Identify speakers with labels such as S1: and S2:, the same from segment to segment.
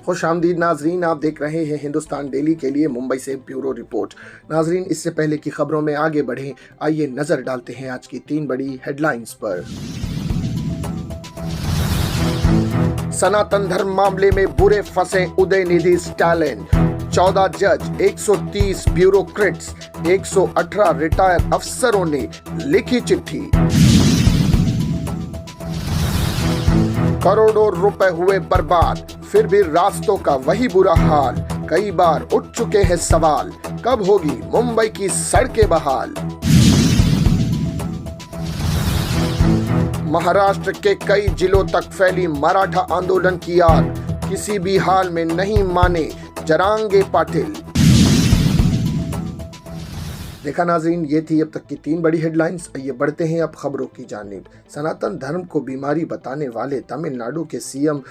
S1: खुशामदीद नाजरीन, आप देख रहे हैं हिंदुस्तान डेली के लिए मुंबई से ब्यूरो रिपोर्ट। नाजरीन, इससे पहले की खबरों में आगे बढ़ें, आइए नजर डालते हैं आज की 3 बड़ी हेडलाइंस पर। सनातन धर्म मामले में बुरे फंसे उदयनिधि स्टालिन। 14 जज, 130 ब्यूरोक्रेट्स, 118 रिटायर्ड अफसरों ने लिखी चिट्ठी। करोड़ों रुपए हुए बर्बाद, फिर भी रास्तों का वही बुरा हाल। कई बार उठ चुके हैं सवाल, कब होगी मुंबई की सड़कें बहाल। महाराष्ट्र के कई जिलों तक फैली मराठा आंदोलन की आग, किसी भी हाल में नहीं माने जरांगे पाटिल। देखा नाज़रीन, ये थी अब तक की 3 बड़ी हेडलाइंस। आइए बढ़ते हैं अब खबरों की जानिब। सनातन धर्म को बीमारी बताने वाले तमिलनाडु के सीएम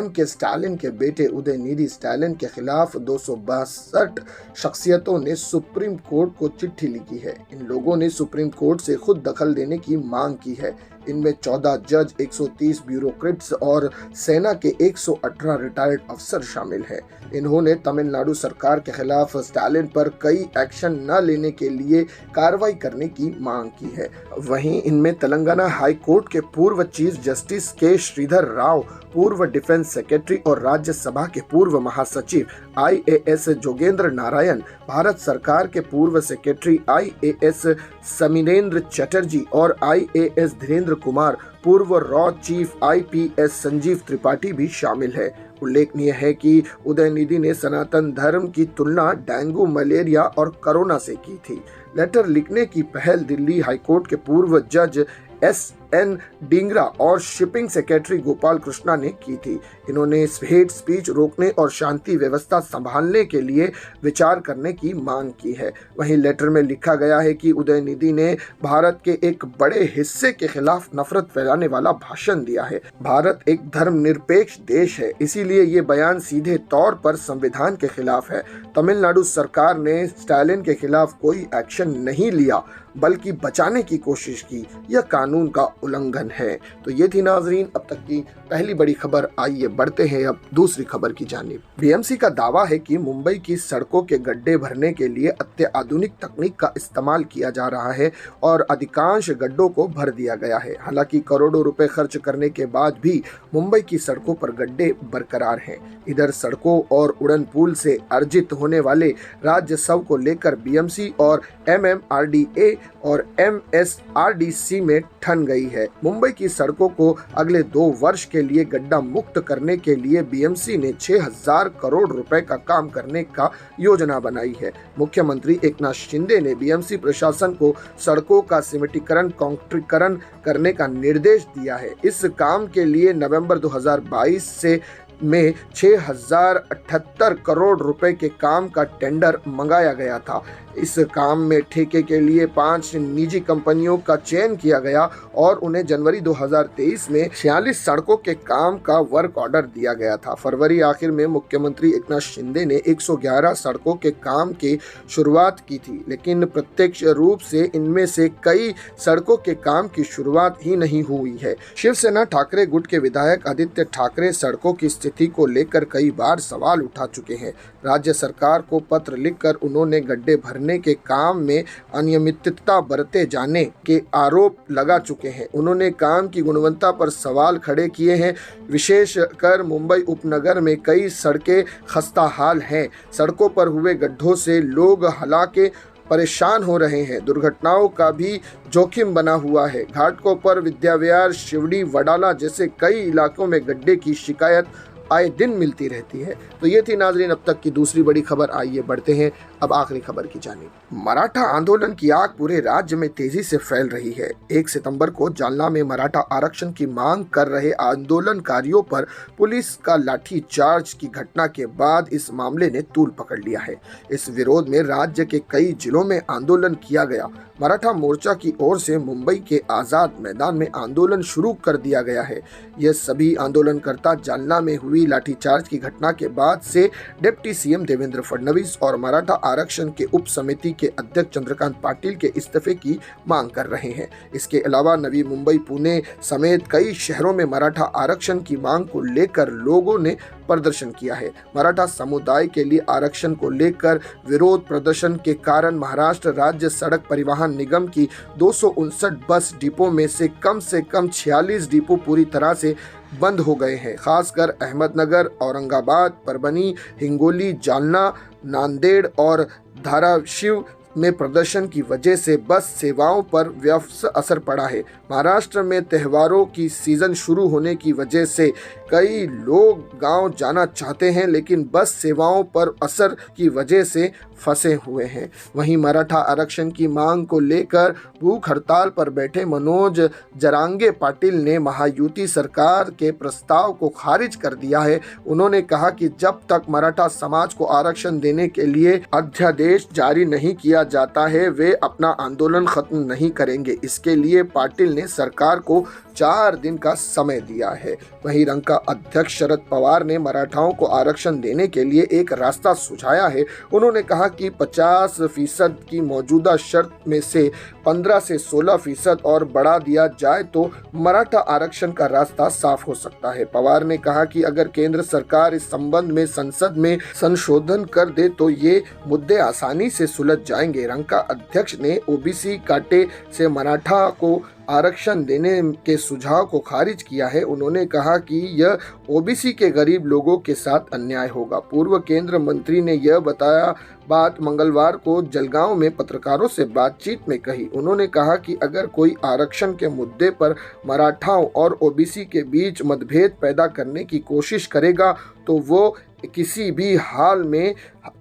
S1: के स्टालिन के बेटे उदयनिधि स्टालिन के खिलाफ 262 शख्सियतों ने सुप्रीम कोर्ट को चिट्ठी लिखी है। इन लोगों ने सुप्रीम कोर्ट से खुद दखल देने की मांग की है। इनमें 14 जज, 130 ब्यूरोक्रेट्स और सेना के 118 रिटायर्ड अफसर शामिल हैं। इन्होंने तमिलनाडु सरकार के खिलाफ स्टालिन पर कई एक्शन न लेने के लिए कार्रवाई करने की मांग की है। वहीं इनमें तेलंगाना हाई कोर्ट के पूर्व चीफ जस्टिस के श्रीधर राव, पूर्व डिफेंस सेक्रेटरी और राज्यसभा के पूर्व महासचिव IAS जोगेंद्र नारायण, भारत सरकार के पूर्व सेक्रेटरी IAS समीरेंद्र चटर्जी और IAS धीरेन्द्र कुमार, पूर्व raw chief IPS Sanjeev Tripathi भी शामिल है। उल्लेखनीय है कि उदयनिधि ने सनातन धर्म की तुलना डेंगू, मलेरिया और कोरोना से की थी। लेटर लिखने की पहल दिल्ली हाईकोर्ट के पूर्व जज SN डिंगरा और शिपिंग सेक्रेटरी गोपाल कृष्णा ने की थी। इन्होंने हेट स्पीच रोकने और शांति व्यवस्था संभालने के लिए विचार करने की मांग की है। वहीं लेटर में लिखा गया है कि उदयनिधि ने भारत के एक बड़े हिस्से के खिलाफ नफरत फैलाने वाला भाषण दिया है। भारत एक धर्मनिरपेक्ष देश है, इसीलिए ये बयान सीधे तौर पर संविधान के खिलाफ है। तमिलनाडु सरकार ने स्टालिन के खिलाफ कोई एक्शन नहीं लिया, बल्कि बचाने की कोशिश की। यह कानून का उल्लंघन है। तो ये थी नाजरीन अब तक की पहली बड़ी खबर। आइए बढ़ते हैं अब दूसरी खबर की जानिब। BMC का दावा है कि मुंबई की सड़कों के गड्ढे भरने के लिए अत्याधुनिक तकनीक का इस्तेमाल किया जा रहा है और अधिकांश गड्ढों को भर दिया गया है। हालांकि करोड़ों रुपए खर्च करने के बाद भी मुंबई की सड़कों पर गड्ढे बरकरार हैं। इधर सड़कों और उड़न पुल से अर्जित होने वाले राजस्व को लेकर BMC और MMRDA और MSRDC में ठन गई है। मुंबई की सड़कों को अगले 2 वर्ष के लिए गड्ढा मुक्त करने के लिए BMC ने 6000 करोड़ रुपए का काम करने का योजना बनाई है। मुख्यमंत्री एकनाथ शिंदे ने BMC प्रशासन को सड़कों का सिमेंटीकरण, कंक्रीटीकरण करने का निर्देश दिया है। इस काम के लिए नवंबर 2022 से में 6078 करोड़ रुपए के काम का टेंडर मंगाया गया था। इस काम में ठेके के लिए 5 निजी कंपनियों का चयन किया गया और उन्हें जनवरी 2023 में 46 सड़कों के काम का वर्क ऑर्डर दिया गया था। फरवरी आखिर में मुख्यमंत्री एकनाथ शिंदे ने 111 सड़कों के काम की शुरुआत की थी, लेकिन प्रत्यक्ष रूप से इनमें से कई सड़कों के काम की शुरुआत ही नहीं हुई है। शिवसेना ठाकरे गुट के विधायक आदित्य ठाकरे सड़कों की स्थिति को लेकर कई बार सवाल उठा चुके हैं। राज्य सरकार को पत्र लिखकर उन्होंने गड्ढे भरने के काम में अनियमितता बरते जाने के आरोप लगा चुके हैं। उन्होंने काम की गुणवत्ता पर सवाल खड़े किए हैं। विशेषकर मुंबई उपनगर में कई सड़कें खस्ताहाल हैं। सड़कों पर हुए गड्ढों से लोग हालांकि परेशान हो रहे हैं। दुर्घटनाओं का भी जोखिम बना हुआ है। घाटों पर विद्याविहार, शिवड़ी, वडाला जैसे कई इलाकों में गड्ढे की शिकायत आए दिन मिलती रहती है। तो ये थी नाजरीन अब तक की दूसरी बड़ी खबर। आइए बढ़ते हैं अब आखिरी खबर की जानिब। मराठा आंदोलन की आग पूरे राज्य में तेजी से फैल रही है। 1 सितंबर को जालना में मराठा आरक्षण की मांग कर रहे आंदोलनकारियों पर पुलिस का लाठीचार्ज की घटना के बाद इस मामले ने तूल पकड़ लिया है। इस विरोध में राज्य के कई जिलों में आंदोलन किया गया। मराठा मोर्चा की ओर से मुंबई के आजाद मैदान में आंदोलन शुरू कर दिया गया है। यह सभी आंदोलनकर्ता जालना में हुई लाठीचार्ज की घटना के बाद से डिप्टी सीएम देवेंद्र फडणवीस और मराठा आरक्षण के उप समिति के अध्यक्ष चंद्रकांत पाटिल के इस्तीफे की मांग कर रहे हैं। इसके अलावा नवी मुंबई, पुणे समेत कई शहरों में मराठा आरक्षण की मांग को लेकर लोगों ने प्रदर्शन किया है। मराठा समुदाय के लिए आरक्षण को लेकर विरोध प्रदर्शन के कारण महाराष्ट्र राज्य सड़क परिवहन निगम की 259 बस डिपो में से कम 46 डिपो पूरी तरह से बंद हो गए हैं। खासकर अहमदनगर, औरंगाबाद, परभनी, हिंगोली, जालना, नांदेड़ और धाराशिव में प्रदर्शन की वजह से बस सेवाओं पर व्यापक असर पड़ा है। महाराष्ट्र में त्योहारों की सीजन शुरू होने की वजह से कई लोग गांव जाना चाहते हैं, लेकिन बस सेवाओं पर असर की वजह से फंसे हुए हैं। वहीं मराठा आरक्षण की मांग को लेकर भूख हड़ताल पर बैठे मनोज जरांगे पाटिल ने महायुति सरकार के प्रस्ताव को खारिज कर दिया है। उन्होंने कहा कि जब तक मराठा समाज को आरक्षण देने के लिए अध्यादेश जारी नहीं किया जाता है, वे अपना आंदोलन खत्म नहीं करेंगे। इसके लिए पाटिल ने सरकार को 4 दिन का समय दिया है। वहीं रंका अध्यक्ष शरद पवार ने मराठाओं को आरक्षण देने के लिए एक रास्ता सुझाया है। उन्होंने कहा कि 50% की मौजूदा शर्त में से 15 से 16% और बढ़ा दिया जाए तो मराठा आरक्षण का रास्ता साफ हो सकता है। पवार ने कहा कि अगर केंद्र सरकार इस संबंध में संसद में संशोधन कर दे तो ये मुद्दे आसानी से सुलझ जाएंगे। रंका अध्यक्ष ने ओबीसी काटे से मराठा को आरक्षण देने के सुझाव को खारिज किया है। उन्होंने कहा कि यह ओबीसी के गरीब लोगों के साथ अन्याय होगा। पूर्व केंद्र मंत्री ने यह बताया बात मंगलवार को जलगांव में पत्रकारों से बातचीत में कही। उन्होंने कहा कि अगर कोई आरक्षण के मुद्दे पर मराठाओं और ओबीसी के बीच मतभेद पैदा करने की कोशिश करेगा तो वो किसी भी हाल में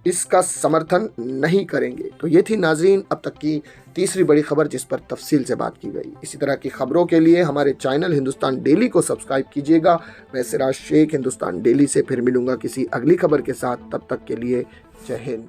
S1: इसका समर्थन नहीं करेंगे। तो ये थी नाजरीन अब तक की तीसरी बड़ी खबर जिस पर तफसील से बात की गई। इसी तरह की खबरों के लिए हमारे चैनल हिंदुस्तान डेली को सब्सक्राइब कीजिएगा। मैं सिराज शेख हिंदुस्तान डेली से फिर मिलूंगा किसी अगली खबर के साथ। तब तक के लिए जय हिंद।